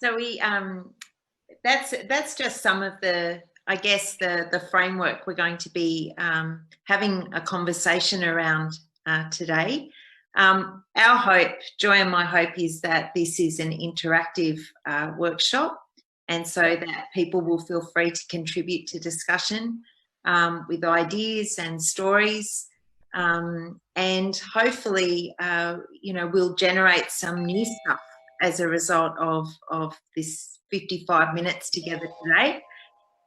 So that's just some of the, I guess, the framework we're going to be having a conversation around today. Our hope, Joy and my hope, is that this is an interactive workshop, and so that people will feel free to contribute to discussion with ideas and stories, and hopefully, we'll generate some new stuff as a result of this 55 minutes together today.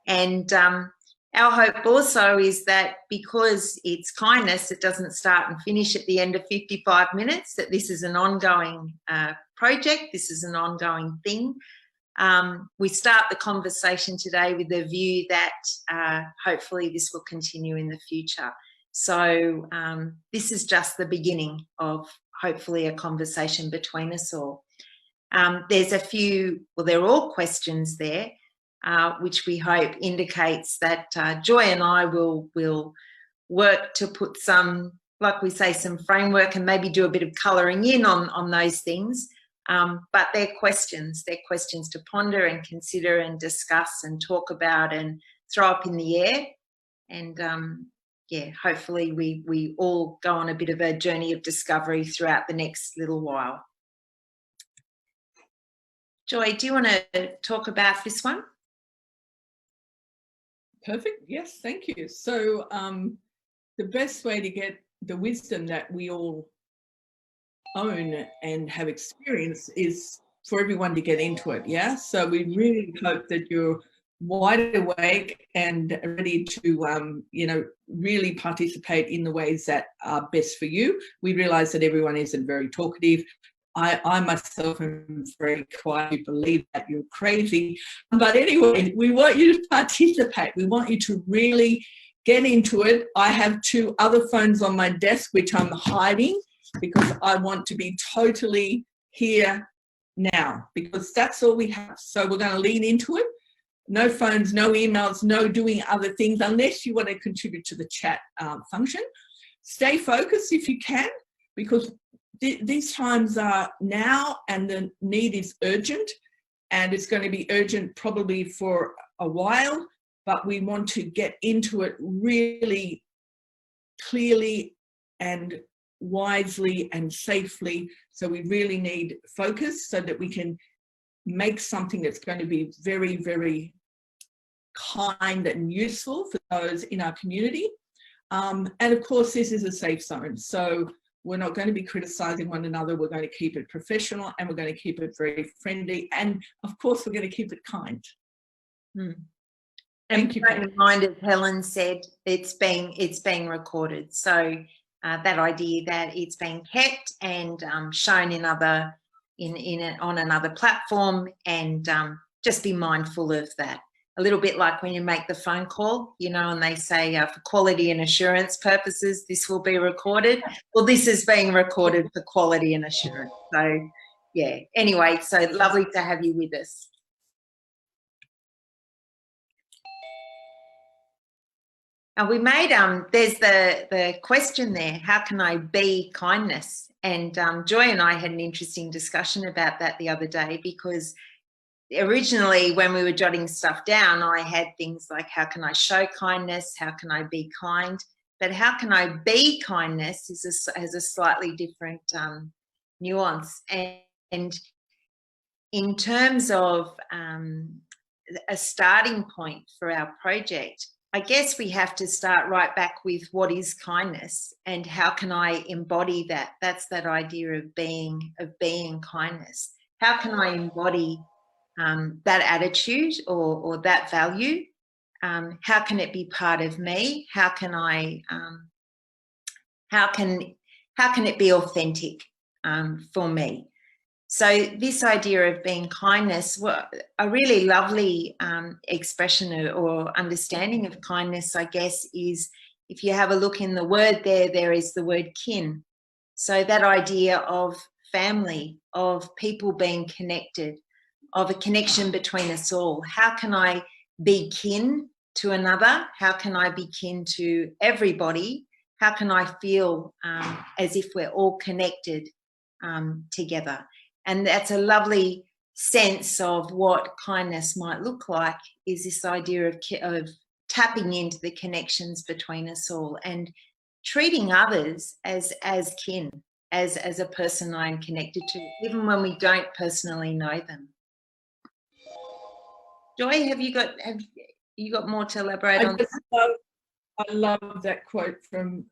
And our hope also is that because it's kindness, it doesn't start and finish at the end of 55 minutes, that this is an ongoing project, this is an ongoing thing. We start the conversation today with the view that hopefully this will continue in the future. So this is just the beginning of hopefully a conversation between us all. There's a few, well, they're all questions there, which we hope indicates that Joy and I will work to put some, like we say, some framework and maybe do a bit of colouring in on those things. But they're questions to ponder and consider and discuss and talk about and throw up in the air. And yeah, hopefully we all go on a bit of a journey of discovery throughout the next little while. Joy, do you want to talk about this one? Perfect. Yes, thank you. So the best way to get the wisdom that we all own and have experienced is for everyone to get into it. Yeah. So we really hope that you're wide awake and ready to, really participate in the ways that are best for you. We realize that everyone isn't very talkative. I myself am very quiet. You believe that, you're crazy. But anyway, we want you to participate. We want you to really get into it. I have 2 other phones on my desk, which I'm hiding because I want to be totally here now, because that's all we have. So we're going to lean into it. No phones, no emails, no doing other things, unless you want to contribute to the chat function. Stay focused if you can, because these times are now and the need is urgent, and it's going to be urgent probably for a while, but we want to get into it really clearly and wisely and safely. So we really need focus so that we can make something that's going to be very, very kind and useful for those in our community. And of course, this is a safe zone. So we're not going to be criticizing one another. We're going to keep it professional, and we're going to keep it very friendly. And of course, we're going to keep it kind. Thank you. And mind, as Helen said, it's being recorded. So that idea that it's being kept and shown in other on another platform, and just be mindful of that. A little bit like when you make the phone call, and they say for quality and assurance purposes, this will be recorded. Well, this is being recorded for quality and assurance. So, yeah. Anyway, so lovely to have you with us. And we made, there's the question there, how can I be kindness? And Joy and I had an interesting discussion about that the other day, because originally when we were jotting stuff down, I had things like, how can I show kindness? How can I be kind? But how can I be kindness has a slightly different nuance. And in terms of a starting point for our project, I guess we have to start right back with what is kindness and how can I embody that? That's that idea of being kindness. How can I embody that attitude or that value? How can it be part of me? How can I? How can it be authentic for me? So this idea of being kindness, well, a really lovely expression or understanding of kindness, I guess, is if you have a look in the word there is the word kin. So that idea of family, of people being connected, of a connection between us all. How can I be kin to another? How can I be kin to everybody? How can I feel as if we're all connected together? And that's a lovely sense of what kindness might look like is this idea of tapping into the connections between us all and treating others as kin, as a person I'm connected to, even when we don't personally know them. Joy, have you got more to elaborate on? I love that quote from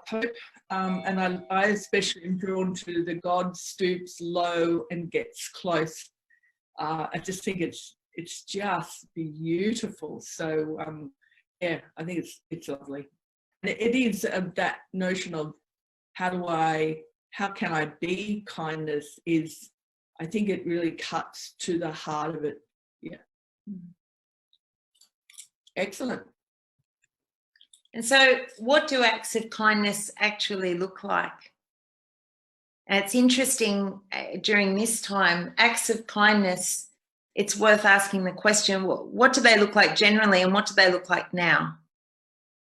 Pope, and I especially am drawn to the God stoops low and gets close. I just think it's just beautiful. So yeah, I think it's lovely. It is that notion of how can I be kindness is, I think it really cuts to the heart of it. Yeah. Excellent. And so what do acts of kindness actually look like? And it's interesting during this time, acts of kindness, it's worth asking the question, what do they look like generally and what do they look like now?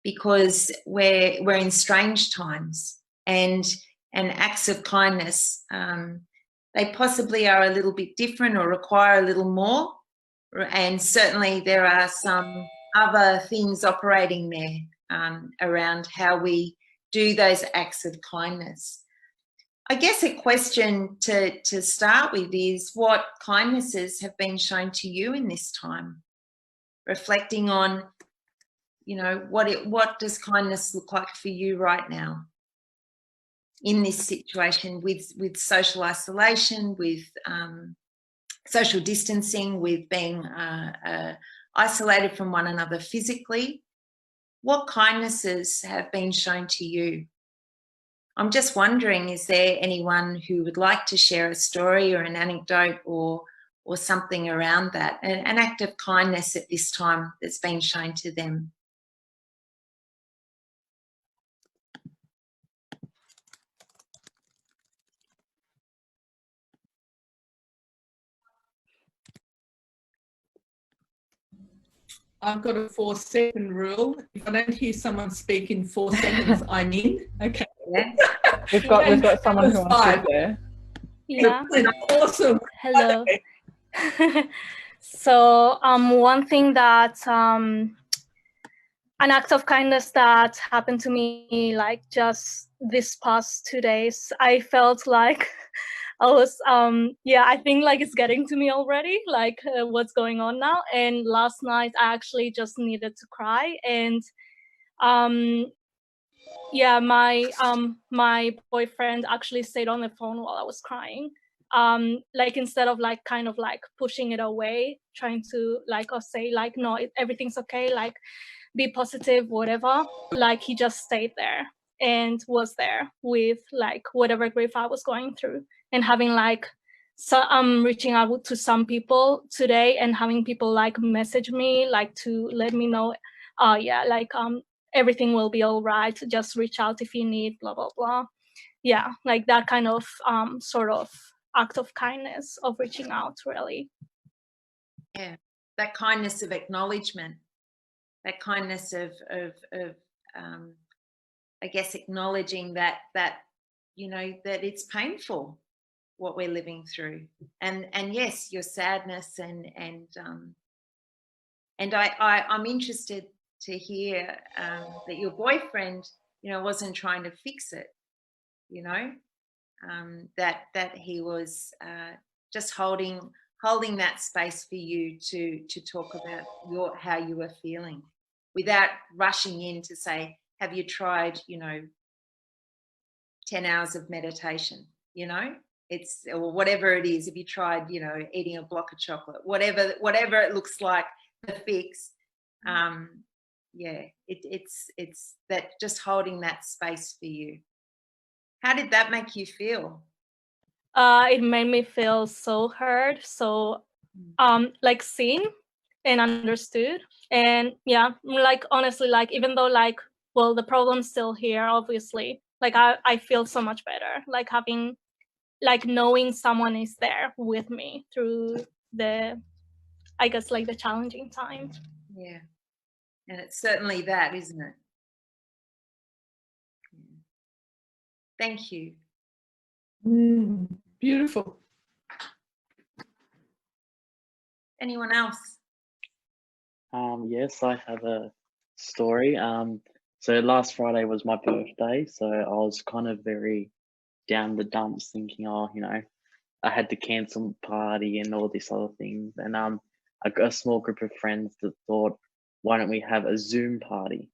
Because we're in strange times, and acts of kindness, they possibly are a little bit different or require a little more. And certainly there are some other things operating there around how we do those acts of kindness. I guess a question to start with is, what kindnesses have been shown to you in this time? Reflecting on, what does kindness look like for you right now in this situation with social isolation, with social distancing, with being isolated from one another physically? What kindnesses have been shown to you? I'm just wondering, is there anyone who would like to share a story or an anecdote or something around that, an act of kindness at this time that's been shown to them? I've got a 4-second rule. If I don't hear someone speak in 4 seconds, I'm in. Okay. Yeah. We've got someone who wants to share. Yeah. Awesome. Hello. So one thing that an act of kindness that happened to me like just this past 2 days, I felt like I was I think like it's getting to me already, like what's going on now. And last night I actually just needed to cry, and my boyfriend actually stayed on the phone while I was crying. Like instead of like kind of like pushing it away, trying to like or say like, no, everything's okay, like be positive, whatever. Like he just stayed there and was there with like whatever grief I was going through, and having like, so I'm reaching out to some people today and having people like message me like to let me know, everything will be all right, just reach out if you need, blah blah blah. Yeah, like that kind of sort of act of kindness, of reaching out, really. Yeah, that kindness of acknowledgement, that kindness of I guess acknowledging that that it's painful what we're living through, and yes, your sadness, and I'm interested to hear that your boyfriend wasn't trying to fix it, that he was just holding that space for you to talk about how you were feeling, without rushing in to say, have you tried 10 hours of meditation, it's, or whatever it is, if you tried eating a block of chocolate, whatever it looks like, the fix. It's that, just holding that space for you. How did that make you feel? It made me feel so heard, so like seen and understood. And yeah, like honestly, like even though like, well, the problem's still here, obviously, like I feel so much better, like having, like knowing someone is there with me through the, I guess, like the challenging time. Yeah, and it's certainly that, isn't it? Yeah. Thank you. Beautiful. Anyone else? Yes, I have a story. So last Friday was my birthday, so I was kind of very down the dumps, thinking, oh, you know, I had to cancel the party and all these other things. And I got a small group of friends that thought, why don't we have a Zoom party?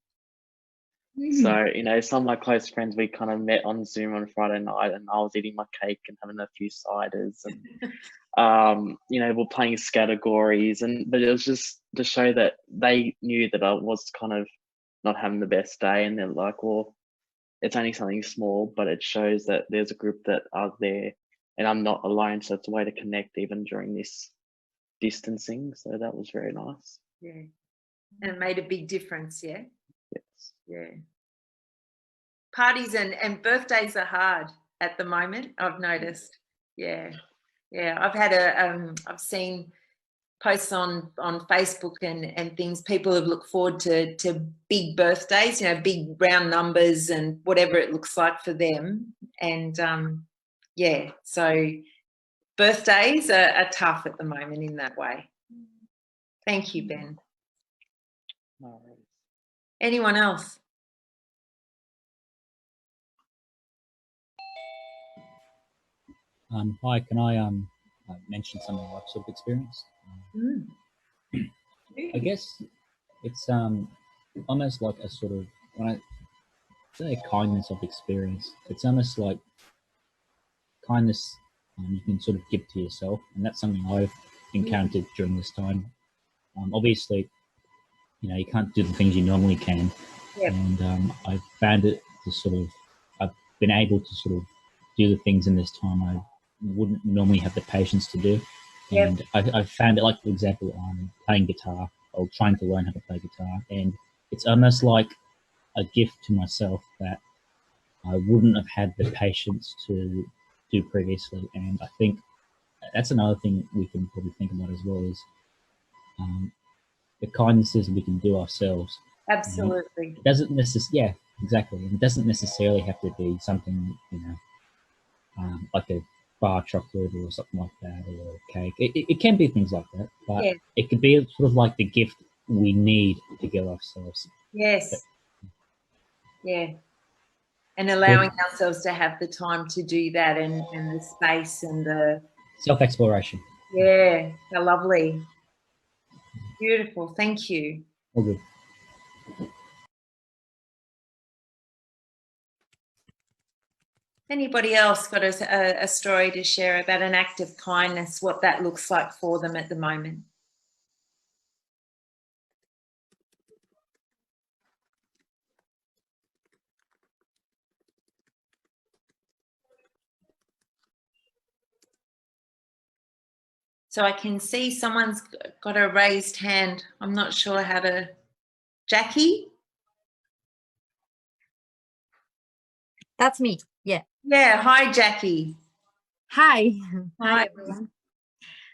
So, you know, some of my close friends, we kind of met on Zoom on Friday night, and I was eating my cake and having a few ciders, and you know, we're playing categories, but it was just to show that they knew that I was kind of not having the best day, and they're like, well, it's only something small, but it shows that there's a group that are there and I'm not alone. So it's a way to connect even during this distancing. So that was very nice. Yeah. And it made a big difference, yeah? Yes. Yeah. Parties and birthdays are hard at the moment, I've noticed. Yeah. Yeah. I've had I've seen posts on Facebook and things. People have looked forward to big birthdays, you know, big round numbers and whatever it looks like for them. And yeah, so birthdays are tough at the moment in that way. Thank you, Ben. No worries. Anyone else? Hi, can I mention something I've sort of experienced? I guess it's almost like a sort of, when I say a kindness I've experienced, it's almost like kindness you can sort of give to yourself, and that's something I've encountered during this time. Obviously, you know, you can't do the things you normally can, and I've found it to sort of, I've been able to sort of do the things in this time I wouldn't normally have the patience to do. And I found it, like, for example, playing guitar or trying to learn how to play guitar, and it's almost like a gift to myself that I wouldn't have had the patience to do previously. And I think that's another thing we can probably think about as well, is the kindnesses we can do ourselves. Absolutely. It doesn't necessarily, yeah, exactly. It doesn't necessarily have to be something, you know, like a bar chocolate or something like that, or a cake. It can be things like that, but it could be sort of like the gift we need to give ourselves. Yes. Yeah. And allowing ourselves to have the time to do that, and the space and the self-exploration. Yeah, how lovely. Beautiful. Thank you. All good. Anybody else got a story to share about an act of kindness, what that looks like for them at the moment? So I can see someone's got a raised hand. I'm not sure how to. Jackie? That's me. Yeah. Yeah. Hi, Jackie. Hi. Hi. Hi, everyone.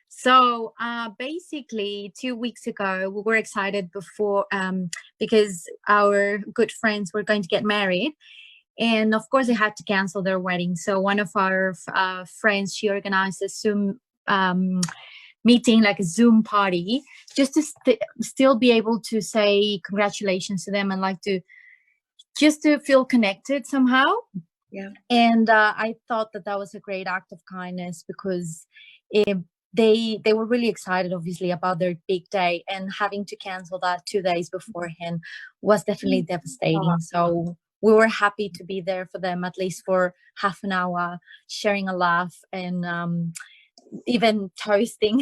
So basically 2 weeks ago, we were excited because our good friends were going to get married. And of course, they had to cancel their wedding. So one of our friends, she organized a Zoom meeting, like a Zoom party, just to still be able to say congratulations to them and like just to feel connected somehow. Yeah. And I thought that was a great act of kindness, because they were really excited, obviously, about their big day, and having to cancel that 2 days beforehand was definitely devastating. So we were happy to be there for them, at least for half an hour, sharing a laugh and even toasting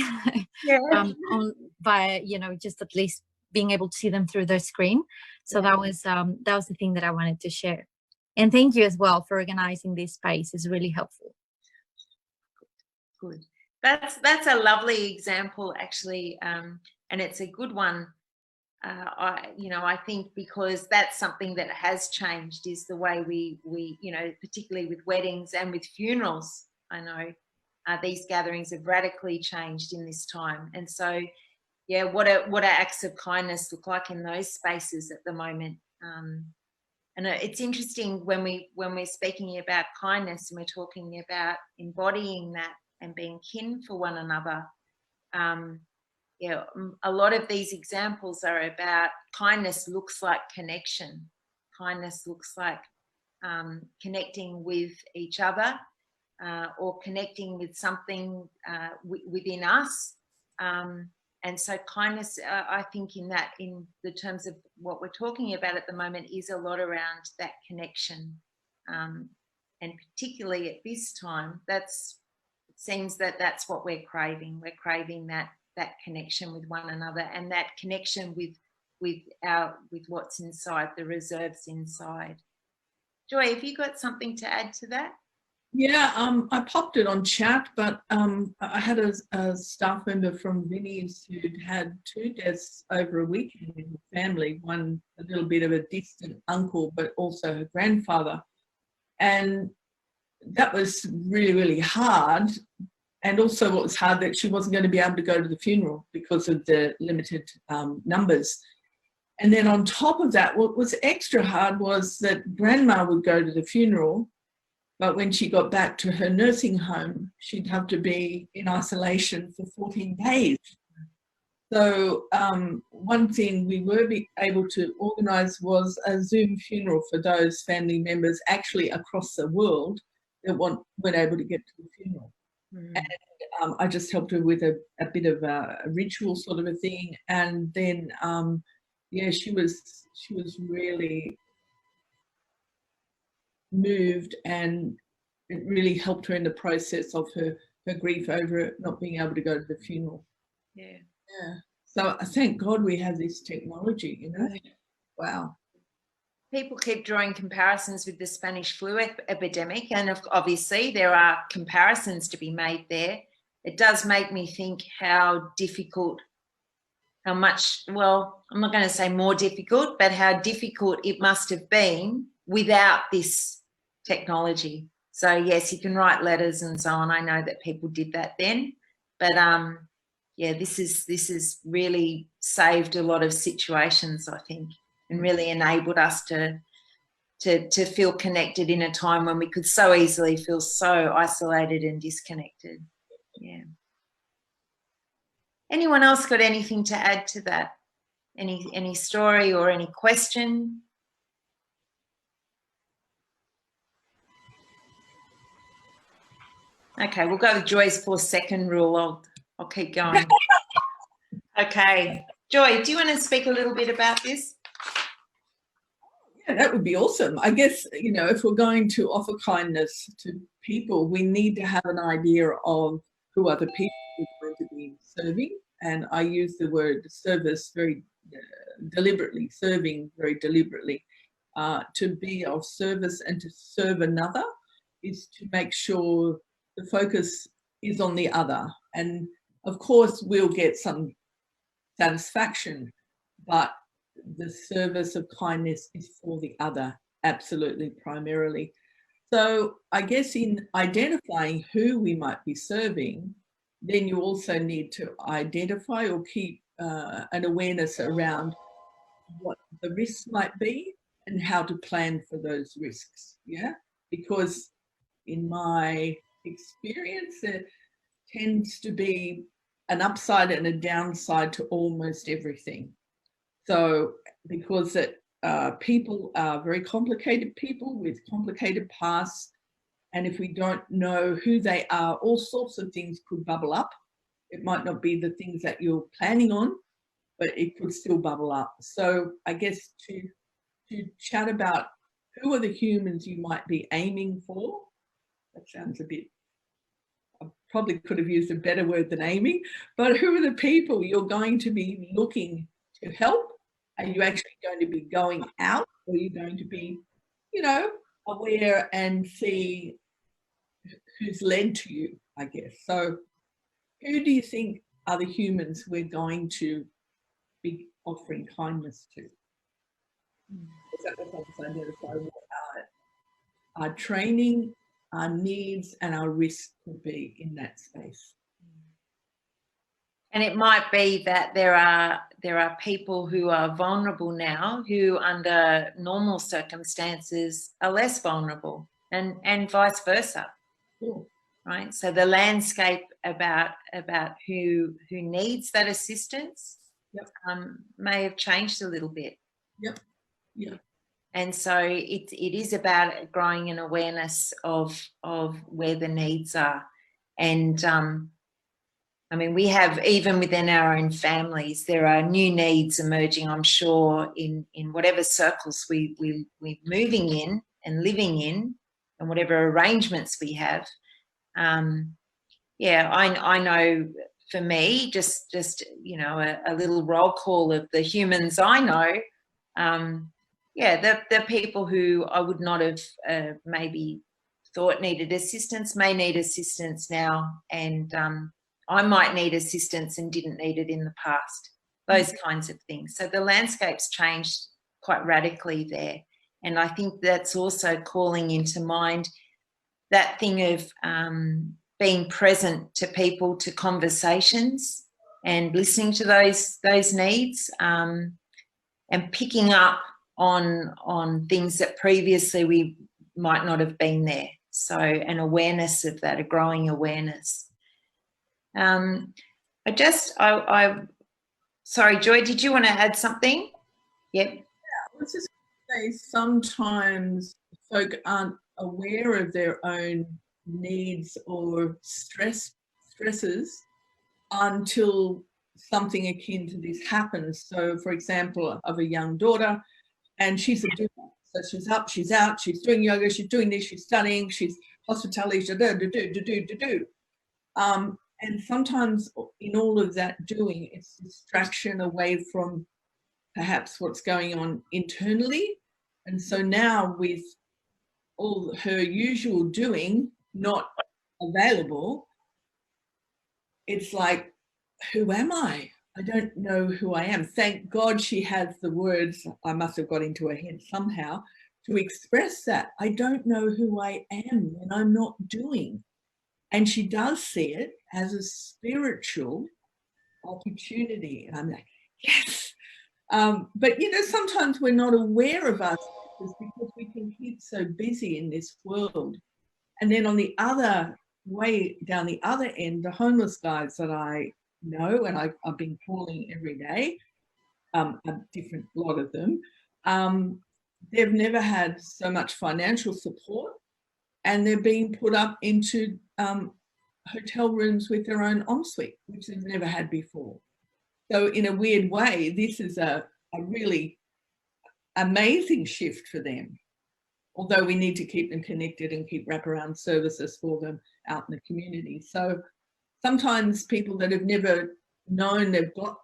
by, you know, just at least being able to see them through their screen. So that was the thing that I wanted to share. And thank you as well for organizing this space. It's really helpful. Good. That's a lovely example, actually, and it's a good one. I think, because that's something that has changed, is the way we particularly with weddings and with funerals. I know these gatherings have radically changed in this time, and so yeah, what are acts of kindness look like in those spaces at the moment? And it's interesting when we're speaking about kindness and we're talking about embodying that and being kin for one another. yeah, a lot of these examples are about kindness looks like connection. Kindness looks like connecting with each other or connecting with something within us. And so kindness, I think in the terms of what we're talking about at the moment, is a lot around that connection. And particularly at this time, it seems that that's what we're craving. We're craving that connection with one another, and that connection with what's inside, the reserves inside. Joy, have you got something to add to that? Yeah, I popped it on chat, but I had a staff member from Vinnie's who'd had 2 deaths over a weekend in the family, one a little bit of a distant uncle, but also her grandfather. And that was really, really hard. And also it was hard that she wasn't going to be able to go to the funeral because of the limited numbers. And then on top of that, what was extra hard was that grandma would go to the funeral, but when she got back to her nursing home, she'd have to be in isolation for 14 days. So one thing we were able to organise was a Zoom funeral for those family members actually across the world that weren't able to get to the funeral. And I just helped her with a bit of a ritual sort of a thing. And then, yeah, she was really moved, and it really helped her in the process of her grief over not being able to go to the funeral. Yeah. So thank God we have this technology, you know. Wow. People keep drawing comparisons with the Spanish flu epidemic, and obviously there are comparisons to be made there. It does make me think how much, well, I'm not going to say more difficult, but how difficult it must have been without this technology. So yes, you can write letters and so on. I know that people did that then, but yeah, this is really saved a lot of situations, I think, and really enabled us to feel connected in a time when we could so easily feel so isolated and disconnected. Yeah. Anyone else got anything to add to that? Any story or any question? Okay, we'll go with Joy's 4-second rule. I'll keep going. Okay, Joy, do you want to speak a little bit about this? Yeah, that would be awesome. I guess, you know, if we're going to offer kindness to people, we need to have an idea of who are the people we're going to be serving. And I use the word service very deliberately, serving very deliberately. To be of service and to serve another is to make sure the focus is on the other. And of course, we'll get some satisfaction, but the service of kindness is for the other, absolutely, primarily. So I guess in identifying who we might be serving, then you also need to identify or keep an awareness around what the risks might be and how to plan for those risks, yeah? Because in my experience, there tends to be an upside and a downside to almost everything. So because people are very complicated people with complicated pasts, and if we don't know who they are, all sorts of things could bubble up. It might not be the things that you're planning on, but it could still bubble up. So I guess to chat about who are the humans you might be aiming for, that sounds a bit, I probably could have used a better word than aiming, but who are the people you're going to be looking to help? Are you actually going to be going out, or are you going to be, you know, aware and see who's led to you, I guess? So who do you think are the humans we're going to be offering kindness to? That will help us identify what our training, our needs and our risks will be in that space. And it might be that there are people who are vulnerable now who under normal circumstances are less vulnerable, and vice versa. Cool. right? So the landscape about who needs that assistance may have changed a little bit. Yep. Yeah. And so it is about growing an awareness of where the needs are. And I mean, we have, even within our own families, there are new needs emerging, I'm sure, in whatever circles we're moving in and living in, and whatever arrangements we have. Yeah, I know for me, just you know, a little roll call of the humans I know. Yeah, the people who I would not have maybe thought needed assistance may need assistance now, and I might need assistance and didn't need it in the past. Those kinds of things. So the landscape's changed quite radically there, and I think that's also calling into mind that thing of being present to people, to conversations, and listening to those needs, and picking up on things that previously we might not have been there. So an awareness of that, a growing awareness. Sorry, Joy, did you want to add something? Yep. Yeah, I was just going to say, sometimes folk aren't aware of their own needs or stresses until something akin to this happens. So, for example, I have a young daughter, and she's a doer. So she's up, she's out, she's doing yoga, she's doing this, she's studying, she's hospitality, and sometimes in all of that doing, it's distraction away from perhaps what's going on internally. And so now, with all her usual doing not available, it's like, who am I? I don't know who I am. Thank God she has the words, I must have got into her head somehow, to express that. I don't know who I am when I'm not doing. And she does see it as a spiritual opportunity. And I'm like, yes. But, you know, sometimes we're not aware of ourselves because we can keep so busy in this world. And then on the other way, down the other end, the homeless guys that I know, and I've been calling every day, a different lot of them, they've never had so much financial support, and they're being put up into hotel rooms with their own ensuite, which they've never had before. So in a weird way, this is a really amazing shift for them, although we need to keep them connected and keep wraparound services for them out in the community. So sometimes people that have never known they've got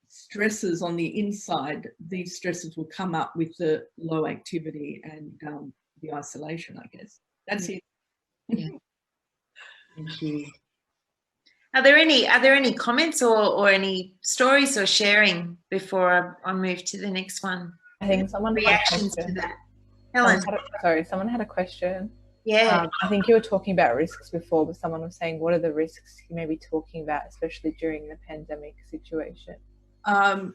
stresses on the inside, these stresses will come up with the low activity and the isolation, I guess. That's it. Yeah. Thank you. Are there any comments or any stories or sharing before I move to the next one? I think someone reactions to that. Helen, someone had a question. Yeah. I think you were talking about risks before, but someone was saying, what are the risks you may be talking about, especially during the pandemic situation? I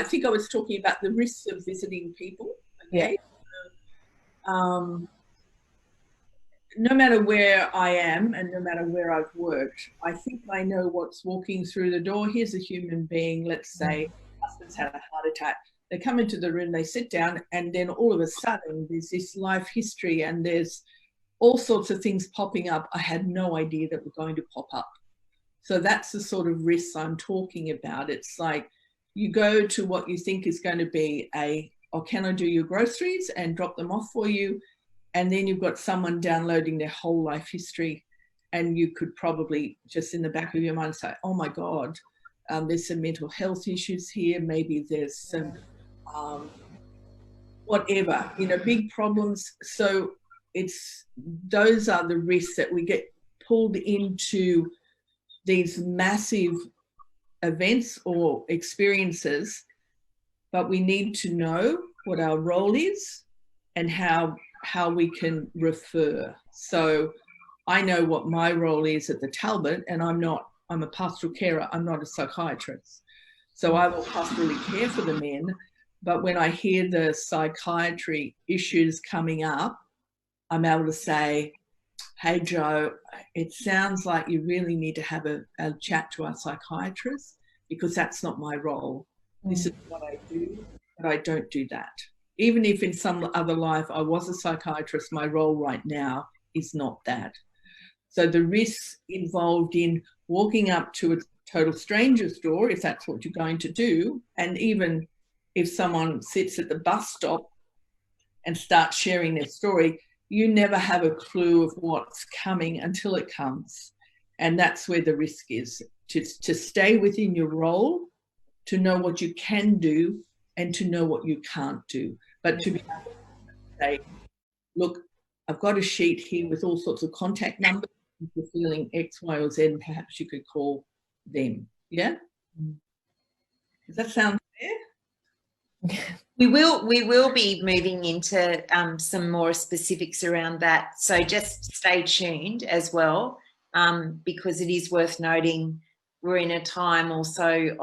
think I was talking about the risks of visiting people. Okay. Yeah. No matter where I am and no matter where I've worked, I think I know what's walking through the door. Here's a human being, let's say, husband's had a heart attack. They come into the room, they sit down, and then all of a sudden there's this life history and there's all sorts of things popping up I had no idea that were going to pop up. So that's the sort of risks I'm talking about. It's like you go to what you think is going to be can I do your groceries and drop them off for you? And then you've got someone downloading their whole life history, and you could probably just in the back of your mind say, oh my God, there's some mental health issues here. Maybe there's some whatever, you know, big problems. So those are the risks that we get pulled into these massive events or experiences, but we need to know what our role is and how we can refer. So I know what my role is at the Talbot, and I'm a pastoral carer, I'm not a psychiatrist. So I will pastorally care for the men, but when I hear the psychiatry issues coming up, I'm able to say, hey, Joe, it sounds like you really need to have a chat to our psychiatrist because that's not my role. This is what I do, but I don't do that. Even if in some other life I was a psychiatrist, my role right now is not that. So the risks involved in walking up to a total stranger's door, if that's what you're going to do, and even if someone sits at the bus stop and starts sharing their story, you never have a clue of what's coming until it comes. And that's where the risk is, to stay within your role, to know what you can do and to know what you can't do. But to be able to say, look, I've got a sheet here with all sorts of contact numbers. If you're feeling X, Y, or Z, perhaps you could call them. Yeah? Does that sound fair? We will be moving into some more specifics around that. So just stay tuned as well, because it is worth noting we're in a time also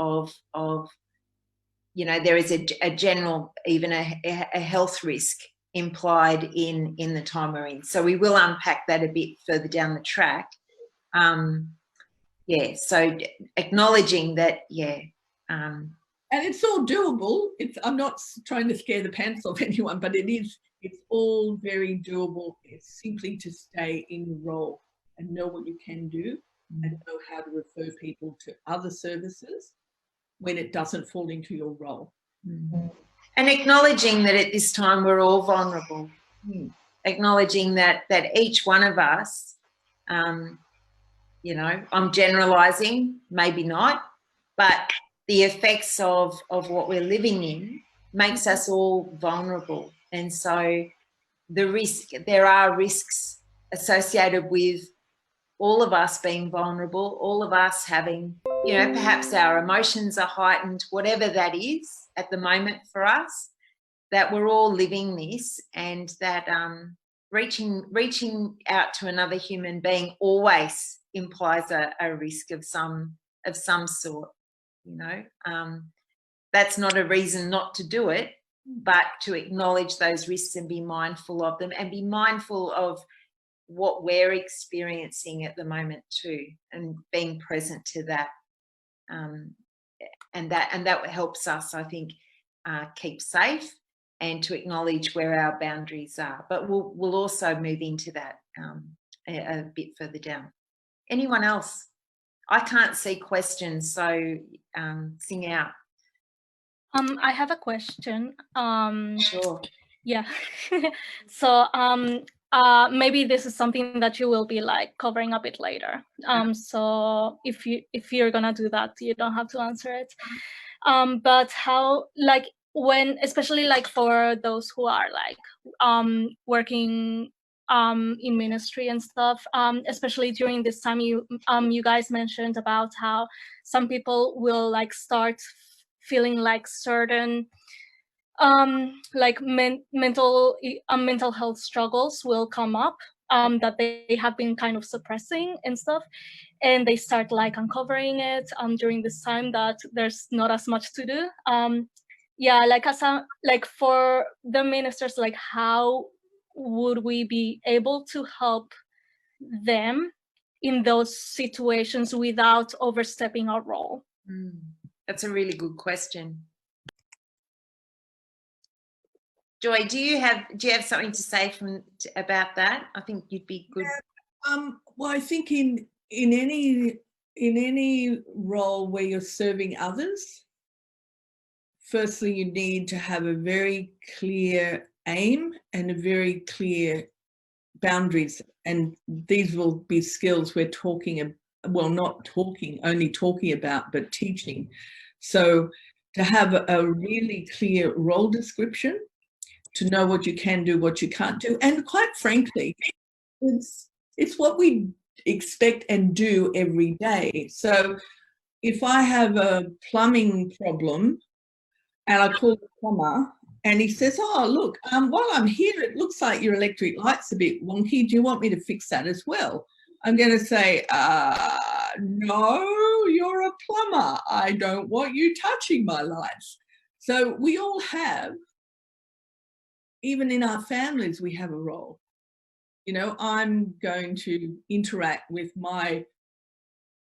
of you know, there is a general, even a health risk implied in the time we're in. So we will unpack that a bit further down the track. Yeah, so acknowledging that, yeah. And it's all doable. I'm not trying to scare the pants off anyone, but it's all very doable. It's simply to stay in your role and know what you can do and know how to refer people to other services when it doesn't fall into your role. And acknowledging that at this time we're all vulnerable. Acknowledging that each one of us, you know, I'm generalising, maybe not, but the effects of what we're living in makes us all vulnerable. And so there are risks associated with all of us being vulnerable, all of us having, you know, perhaps our emotions are heightened, whatever that is at the moment for us, that we're all living this, and that reaching out to another human being always implies a risk of some sort, you know. That's not a reason not to do it, but to acknowledge those risks and be mindful of them, and be mindful of what we're experiencing at the moment too, and being present to that, and that helps us, I think, keep safe and to acknowledge where our boundaries are. But we'll also move into that a bit further down. Anyone else? I can't see questions, so sing out. I have a question. Sure. Yeah. So maybe this is something that you will be like covering a bit later. So if you're gonna do that, you don't have to answer it. But how, like, when, especially like for those who are like working in ministry and stuff, especially during this time, you guys mentioned about how some people will like start feeling like certain like mental health struggles will come up that they have been kind of suppressing and stuff, and they start like uncovering it during this time that there's not as much to do. Yeah, like like for the ministers, like how would we be able to help them in those situations without overstepping our role? That's a really good question. Joy, do you have something to say about that? I think you'd be good. Well, I think in any role where you're serving others, firstly, you need to have a very clear aim and a very clear boundaries. And these will be skills we're talking, well, not talking, only talking about, but teaching. So to have a really clear role description, to know what you can do, what you can't do. And quite frankly, it's what we expect and do every day. So if I have a plumbing problem and I call the plumber and he says, oh, look, while I'm here, it looks like your electric light's a bit wonky. Do you want me to fix that as well? I'm going to say, no, you're a plumber. I don't want you touching my lights. So we all have, even in our families, we have a role. You know, I'm going to interact with my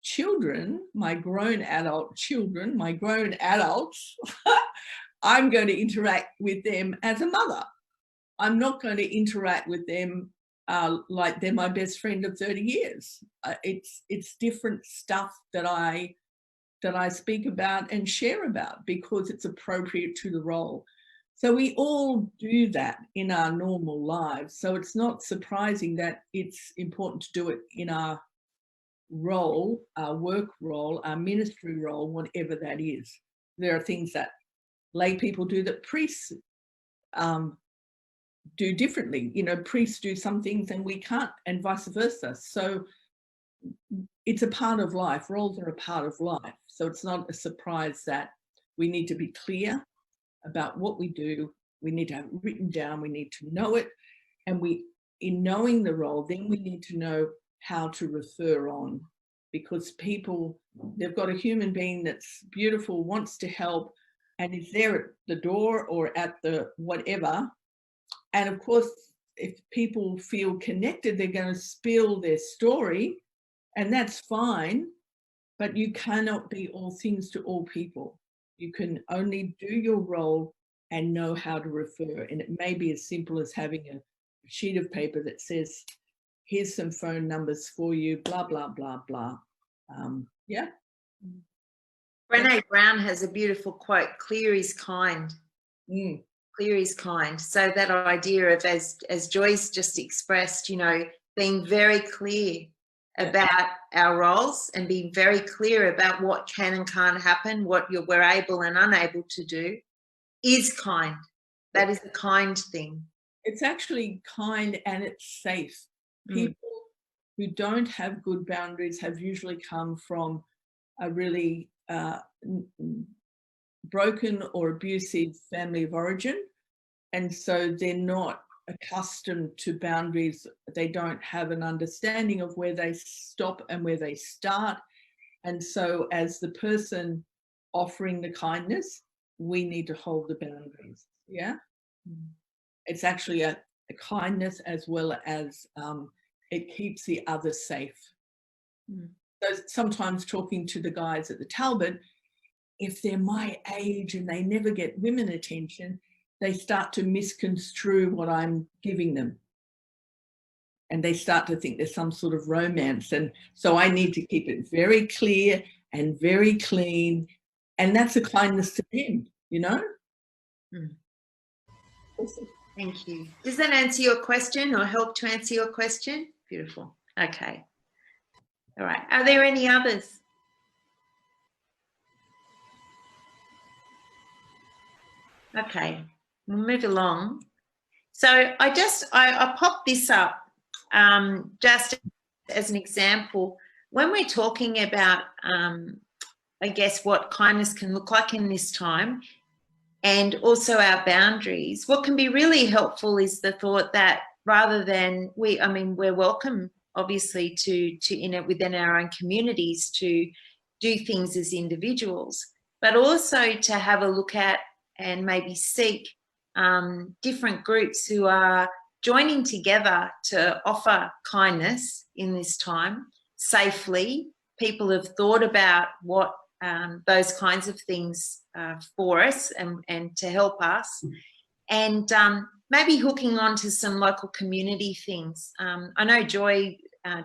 children, my grown adult children, my grown adults. I'm going to interact with them as a mother. I'm not going to interact with them like they're my best friend of 30 years. It's different stuff that I speak about and share about because it's appropriate to the role. So we all do that in our normal lives. So it's not surprising that it's important to do it in our role, our work role, our ministry role, whatever that is. There are things that lay people do that priests do differently. You know, priests do some things and we can't, and vice versa. So it's a part of life. Roles are a part of life. So it's not a surprise that we need to be clear about what we do. We need to have it written down. We need to know it. And in knowing the role, then we need to know how to refer on, because people, they've got a human being that's beautiful, wants to help, and is there at the door or at the whatever. And of course, if people feel connected, they're going to spill their story, and that's fine. But you cannot be all things to all people. You can only do your role and know how to refer. And it may be as simple as having a sheet of paper that says, here's some phone numbers for you, blah, blah, blah, blah. Yeah. Brené Brown has a beautiful quote, clear is kind. Clear is kind. So that idea of, as Joyce just expressed, you know, being very clear about our roles and being very clear about what can and can't happen, what we're able and unable to do, is kind. That is a kind thing. It's actually kind and it's safe. People who don't have good boundaries have usually come from a really broken or abusive family of origin. And so they're not accustomed to boundaries. They don't have an understanding of where they stop and where they start. And so as the person offering the kindness, we need to hold the boundaries. Yeah. It's actually a kindness as well as it keeps the other safe. So sometimes talking to the guys at the Talbot, if they're my age and they never get women attention, they start to misconstrue what I'm giving them. And they start to think there's some sort of romance. And so I need to keep it very clear and very clean. And that's a kindness to them, you know? Awesome. Thank you. Does that answer your question or help to answer your question? Beautiful. Okay. All right. Are there any others? Okay. We'll move along. So I popped this up just as an example. When we're talking about, I guess, what kindness can look like in this time, and also our boundaries, what can be really helpful is the thought that rather than we're welcome, obviously, within our own communities to do things as individuals, but also to have a look at and maybe seek different groups who are joining together to offer kindness in this time safely. People have thought about what those kinds of things for us and to help us, and maybe hooking on to some local community things. I know Joy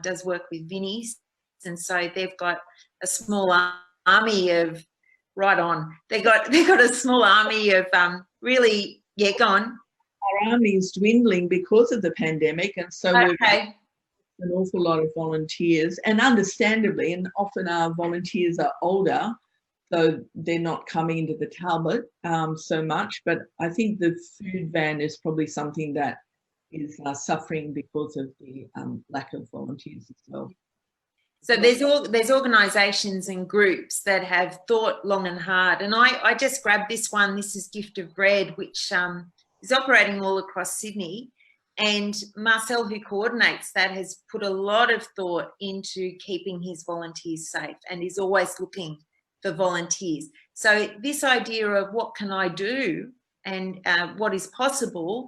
does work with Vinnie's, and so they've got a small army of They've got a small army of really, go on. Our army is dwindling because of the pandemic, and so we've got an awful lot of volunteers, and understandably, and often our volunteers are older, so they're not coming into the Talbot so much. But I think the food van is probably something that is suffering because of the lack of volunteers as well. So there's organisations and groups that have thought long and hard, and I just grabbed this one. This is Gift of Bread, which is operating all across Sydney, and Marcel, who coordinates that, has put a lot of thought into keeping his volunteers safe and is always looking for volunteers. So this idea of what can I do and what is possible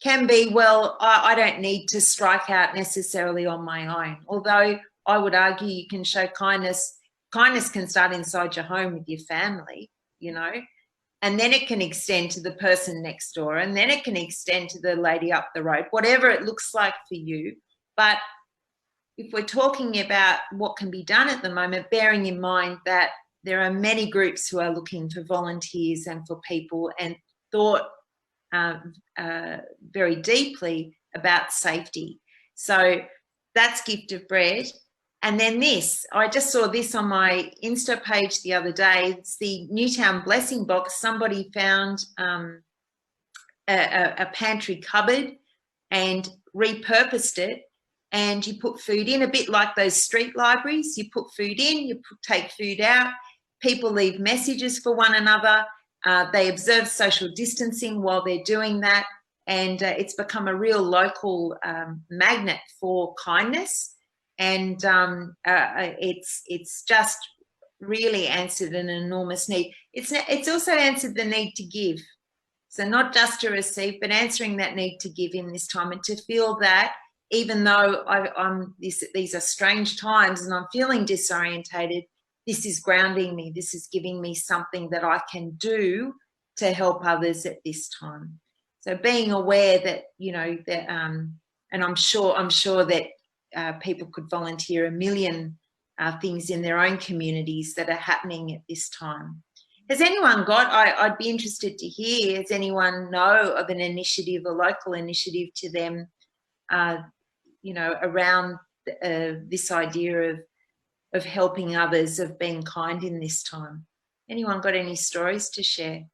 can be, well, I don't need to strike out necessarily on my own. Although I would argue you can show kindness. Kindness can start inside your home with your family, you know, and then it can extend to the person next door, and then it can extend to the lady up the road, whatever it looks like for you. But if we're talking about what can be done at the moment, bearing in mind that there are many groups who are looking for volunteers and for people, and thought very deeply about safety. So that's Gift of Bread. And then this, I just saw this on my Insta page the other day. It's the Newtown Blessing Box. Somebody found a pantry cupboard and repurposed it, and you put food in, a bit like those street libraries. You put food in, you take food out, people leave messages for one another. They observe social distancing while they're doing that, and it's become a real local magnet for kindness. And it's just really answered an enormous need. It's also answered the need to give. So not just to receive, but answering that need to give in this time, and to feel that even though these are strange times and I'm feeling disorientated, this is grounding me. This is giving me something that I can do to help others at this time. So being aware that, you know, that, and I'm sure that people could volunteer a million things in their own communities that are happening at this time. Has anyone got, I'd be interested to hear, does anyone know of an initiative, a local initiative to them, you know, around this idea of helping others, of being kind in this time? Anyone got any stories to share?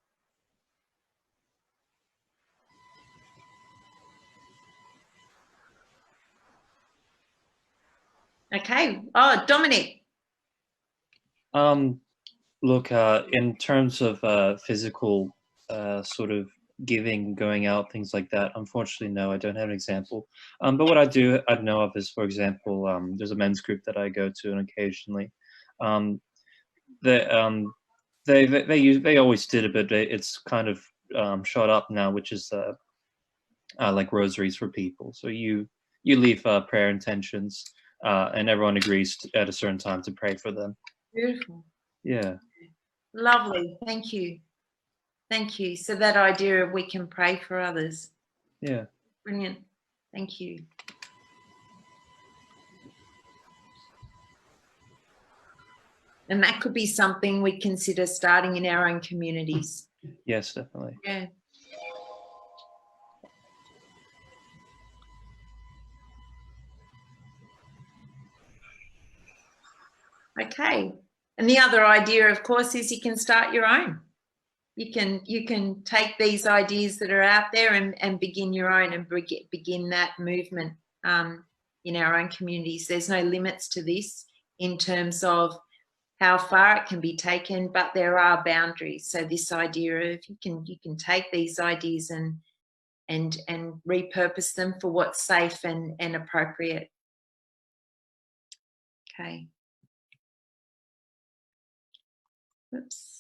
Okay. Oh, Dominic. Look, in terms of physical sort of giving, going out, things like that, unfortunately, no, I don't have an example. But what I know of is, for example, there's a men's group that I go to, and occasionally, they always did it, but it's kind of shot up now, which is like rosaries for people. So you leave prayer intentions, and everyone agrees at a certain time to pray for them. Beautiful. Yeah. Lovely. Thank you. Thank you. So that idea of we can pray for others. Yeah. Brilliant. Thank you. And that could be something we consider starting in our own communities. Yes, definitely. Yeah. Okay. And the other idea, of course, is you can start your own. You can take these ideas that are out there and begin your own, and begin that movement in our own communities. There's no limits to this in terms of how far it can be taken, but there are boundaries. So this idea of you can take these ideas and repurpose them for what's safe and appropriate. Okay. Oops.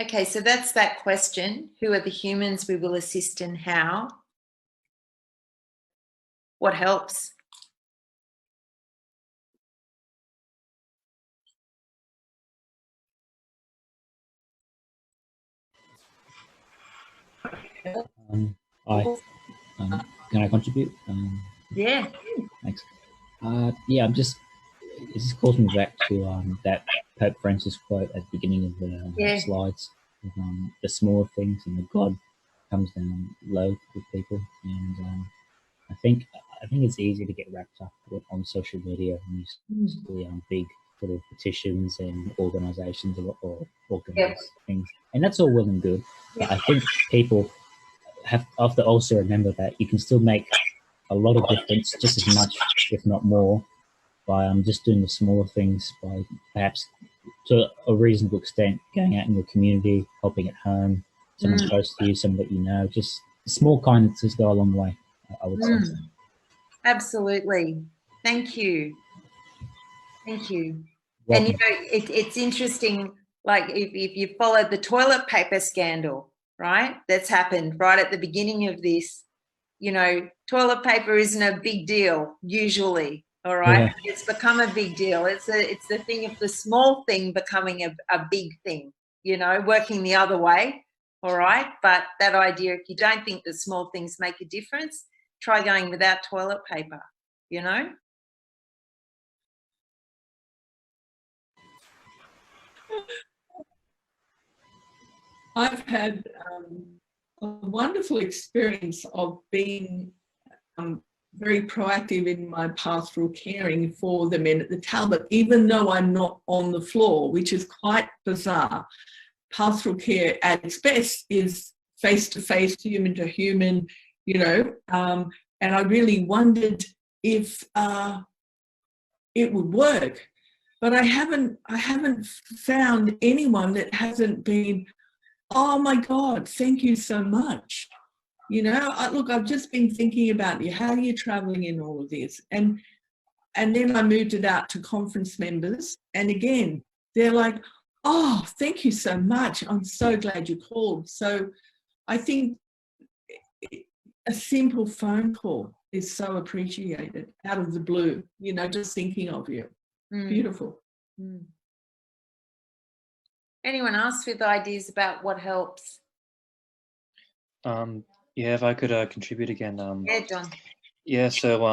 Okay, so that's that question. Who are the humans we will assist and how? What helps? Can I contribute? Yeah. Thanks. Yeah, it just calls me back to that Pope Francis quote at the beginning of the slides. The smaller things, and the God comes down low with people. And I think it's easy to get wrapped up on social media when you see big sort of petitions and organisations or organise things, and that's all well and good. But I think people have to also remember that you can still make a lot of difference, just as much, if not more, by just doing the smaller things, by perhaps to a reasonable extent going out in your community, helping at home, someone close to you, someone that you know. Just small kindnesses go a long way, I would say. Absolutely. Thank you. Thank you. Welcome. And, you know, it's interesting, like if you followed the toilet paper scandal, right, that's happened right at the beginning of this, you know, toilet paper isn't a big deal usually. All right. Yeah. It's become a big deal. It's the thing of the small thing becoming a big thing, you know, working the other way. All right. But that idea, if you don't think that small things make a difference, try going without toilet paper, you know? I've had a wonderful experience of being very proactive in my pastoral caring for the men at the Talbot, even though I'm not on the floor, which is quite bizarre. Pastoral care at its best is face-to-face, human to human, you know, and I really wondered if it would work, but I haven't found anyone that hasn't been, oh my God, thank you so much. You know, look, I've just been thinking about you. How are you traveling in all of this? And then I moved it out to conference members. And again, they're like, oh, thank you so much. I'm so glad you called. So I think a simple phone call is so appreciated out of the blue, you know, just thinking of you. Beautiful. Anyone else with ideas about what helps? Yeah, if I could contribute again. Yeah, John. Yeah, so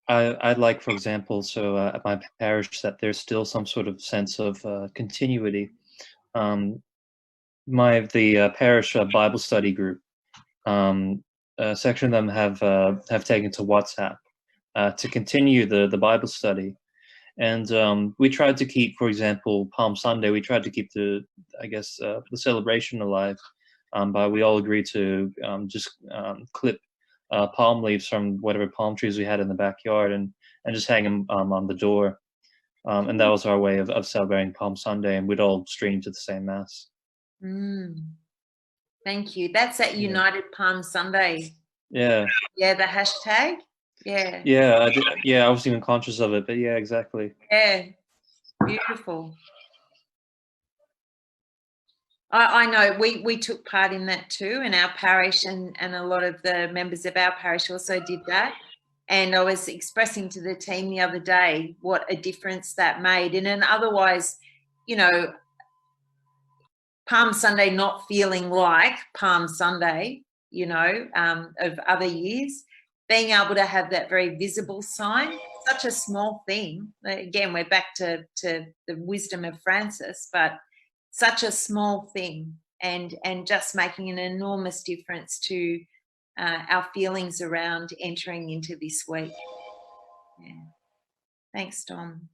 I'd like, for example, so at my parish, that there's still some sort of sense of continuity. The parish Bible study group, a section of them have taken to WhatsApp to continue the Bible study, and we tried to keep, for example, Palm Sunday. We tried to keep the celebration alive, but we all agreed to just clip palm leaves from whatever palm trees we had in the backyard and just hang them on the door. And that was our way of celebrating Palm Sunday, and we'd all stream to the same mass. Thank you. That's at United Palm Sunday. Yeah. Yeah, the hashtag. Yeah. Yeah, I wasn't even conscious of it, but yeah, exactly. Yeah, beautiful. I know we took part in that too, in our parish, and a lot of the members of our parish also did that. And I was expressing to the team the other day what a difference that made. And an otherwise, you know, Palm Sunday not feeling like Palm Sunday, you know, of other years, being able to have that very visible sign, such a small thing. Again, we're back to the wisdom of Francis, but such a small thing, and just making an enormous difference to our feelings around entering into this week. Yeah. Thanks, Dom.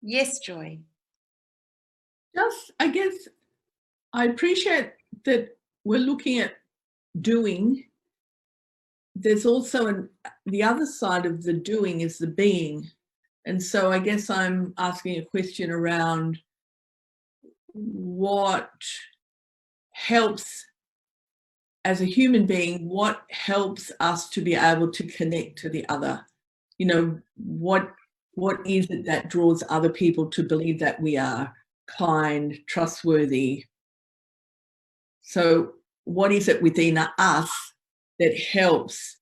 Yes, Joy. Just, I guess, I appreciate that we're looking at doing. There's also the other side of the doing is the being. And so I guess I'm asking a question around what helps as a human being, what helps us to be able to connect to the other? You know, what is it that draws other people to believe that we are kind, trustworthy? So what is it within us that helps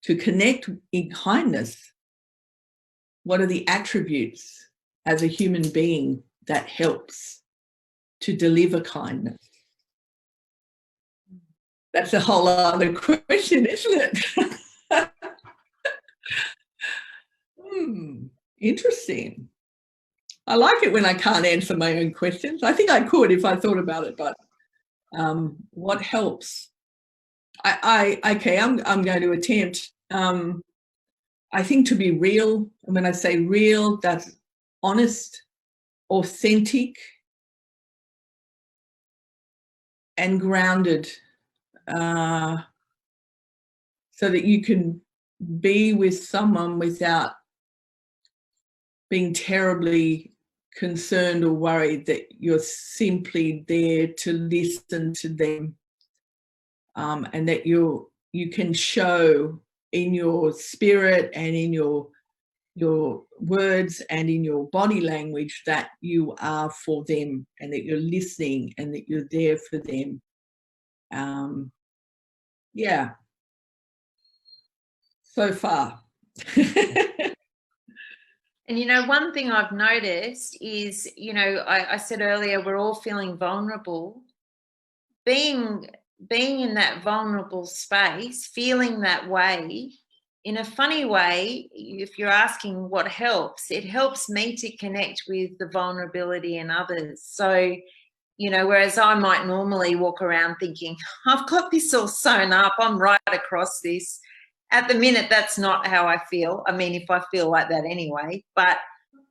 to connect in kindness? What are the attributes as a human being that helps to deliver kindness? That's a whole other question, isn't it? Interesting. I like it when I can't answer my own questions. I think I could if I thought about it, but what helps? Okay, I'm going to attempt. I think to be real, and when I say real, that's honest, authentic, and grounded, so that you can be with someone without being terribly concerned or worried, that you're simply there to listen to them, and that you can show in your spirit and in your words and in your body language that you are for them, and that you're listening and that you're there for them. Yeah, so far. And, you know, one thing I've noticed is, you know, I said earlier, we're all feeling vulnerable. Being in that vulnerable space, feeling that way, in a funny way, if you're asking what helps, it helps me to connect with the vulnerability in others. So, you know, whereas I might normally walk around thinking, I've got this all sewn up, I'm right across this. At the minute, that's not how I feel. I mean, if I feel like that anyway, but,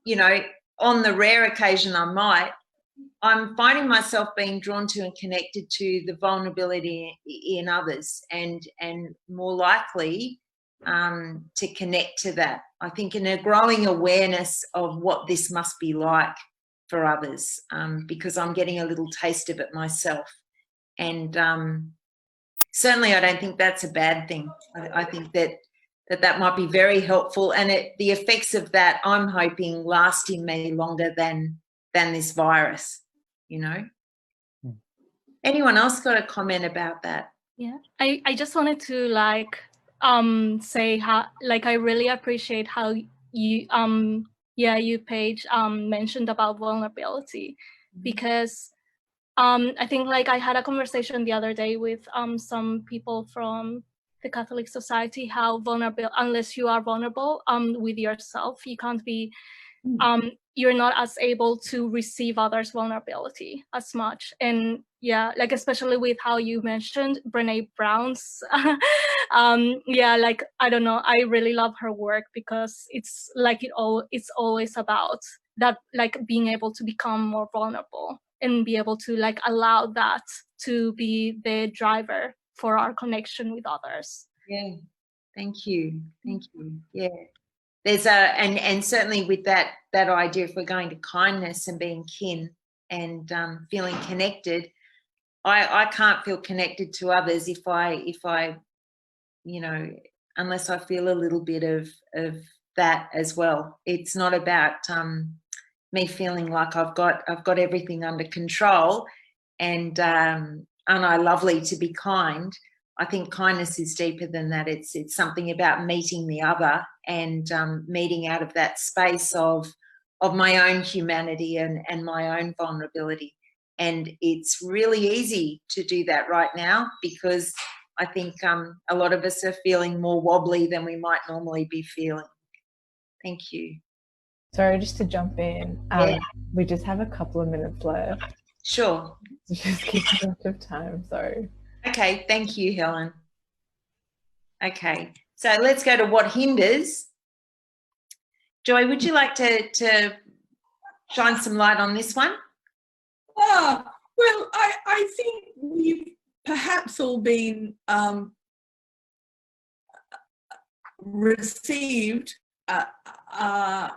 you know, on the rare occasion I might, I'm finding myself being drawn to and connected to the vulnerability in others, and more likely to connect to that. I think in a growing awareness of what this must be like for others, because I'm getting a little taste of it myself. And certainly I don't think that's a bad thing. I think that might be very helpful, and the effects of that, I'm hoping, last in me longer than this virus, you know. Anyone else got a comment about that? Yeah, I just wanted to say how, like, I really appreciate how you you, Paige, mentioned about vulnerability, because I think, like, I had a conversation the other day with some people from the Catholic Society, how vulnerable, unless you are vulnerable with yourself, you can't be you're not as able to receive others' vulnerability as much. And yeah, like, especially with how you mentioned Brene Brown's like, I don't know, I really love her work, because it's like it's always about that, like, being able to become more vulnerable and be able to, like, allow that to be the driver for our connection with others. Yeah, thank you. Yeah, there's and certainly with that idea, if we're going to kindness and being kin and feeling connected, I can't feel connected to others if I you know, unless I feel a little bit of that as well. It's not about me feeling like I've got everything under control and I lovely to be kind. I think kindness is deeper than that. It's something about meeting the other and meeting out of that space of my own humanity and my own vulnerability. And it's really easy to do that right now, because I think a lot of us are feeling more wobbly than we might normally be feeling. Thank you. Sorry, just to jump in. Yeah. We just have a couple of minutes left. Sure. Just keep track of time, sorry. Okay, thank you, Helen. Okay, so let's go to what hinders. Joy, would you like to shine some light on this one? Well, I think we've perhaps all been received an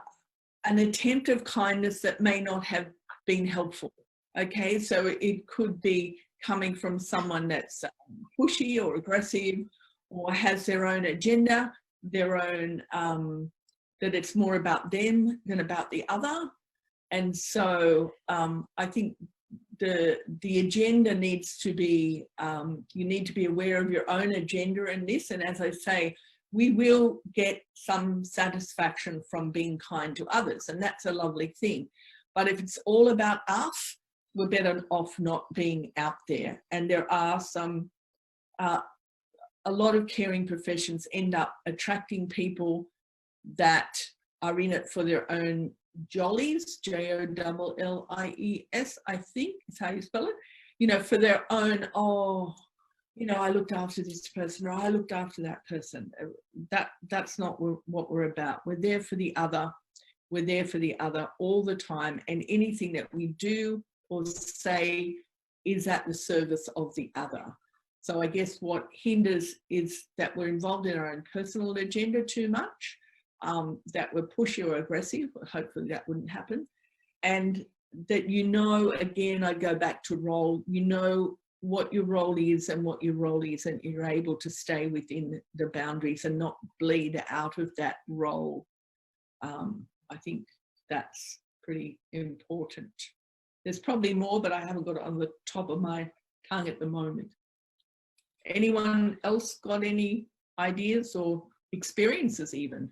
attempt of kindness that may not have been helpful. Okay, so it could be coming from someone that's pushy or aggressive, or has their own agenda, their own, that it's more about them than about the other. And so I think the agenda needs to be, you need to be aware of your own agenda in this. And as I say, we will get some satisfaction from being kind to others, and that's a lovely thing. But if it's all about us, we're better off not being out there. And there are some, a lot of caring professions end up attracting people that are in it for their own jollies, JOLLIES, I think is how you spell it, you know, for their own, oh, you know, I looked after this person, or I looked after that person. That's not what we're about. We're there for the other. We're there for the other all the time. And anything that we do or say is at the service of the other. So I guess what hinders is that we're involved in our own personal agenda too much, that we're pushy or aggressive. Hopefully that wouldn't happen. And that, you know, again, I go back to role, you know what your role is and what your role isn't. You're able to stay within the boundaries and not bleed out of that role. I think that's pretty important. There's probably more, but I haven't got it on the top of my tongue at the moment. Anyone else got any ideas or experiences even?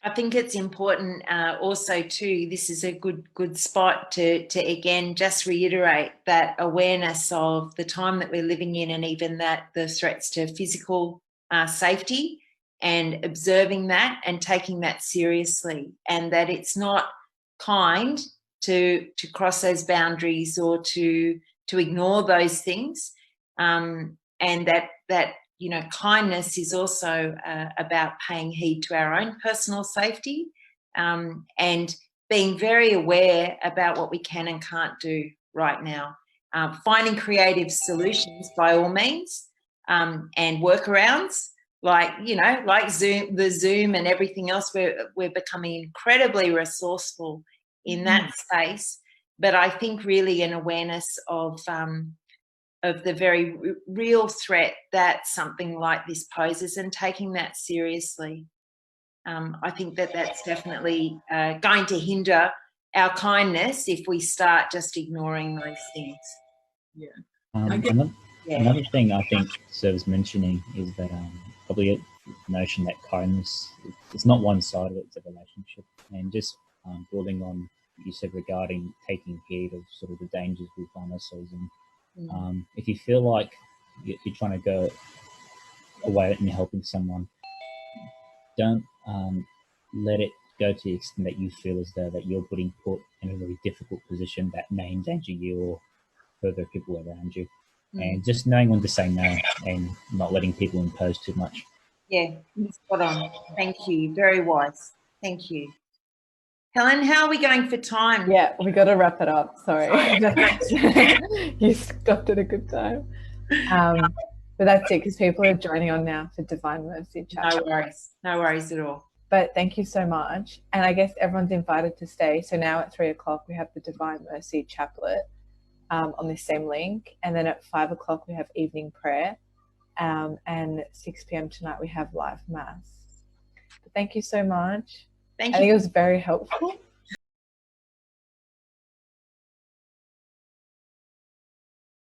I think it's important also too, this is a good spot to again just reiterate that awareness of the time that we're living in, and even that the threats to physical safety, and observing that and taking that seriously, and that it's not kind to cross those boundaries or to ignore those things, and that you know, kindness is also about paying heed to our own personal safety, and being very aware about what we can and can't do right now. Finding creative solutions by all means, and workarounds, like, you know, like Zoom and everything else. We're becoming incredibly resourceful in that space. But I think really an awareness of the very real threat that something like this poses, and taking that seriously. I think that that's definitely going to hinder our kindness if we start just ignoring those things. Yeah. Another thing I think serves mentioning is that probably a notion that kindness, it's not one-sided, it's a relationship. And just building on what you said regarding taking heed of sort of the dangers we find ourselves in. If you feel like you're trying to go away and you're helping someone, don't let it go to the extent that you feel as though that you're put in a really difficult position that may endanger you or further people around you. And just knowing when to say no and not letting people impose too much. Yeah, spot on. Thank you. Very wise. Thank you. Helen, how are we going for time? Yeah, we got to wrap it up. Sorry. You stopped at a good time. But that's it, because people are joining on now for Divine Mercy Chat. No worries. No worries at all. But thank you so much. And I guess everyone's invited to stay. So now at 3 o'clock, we have the Divine Mercy Chaplet on this same link. And then at 5 o'clock, we have evening prayer. And 6 p.m. tonight, we have live mass. But thank you so much. Thank you. I think it was very helpful.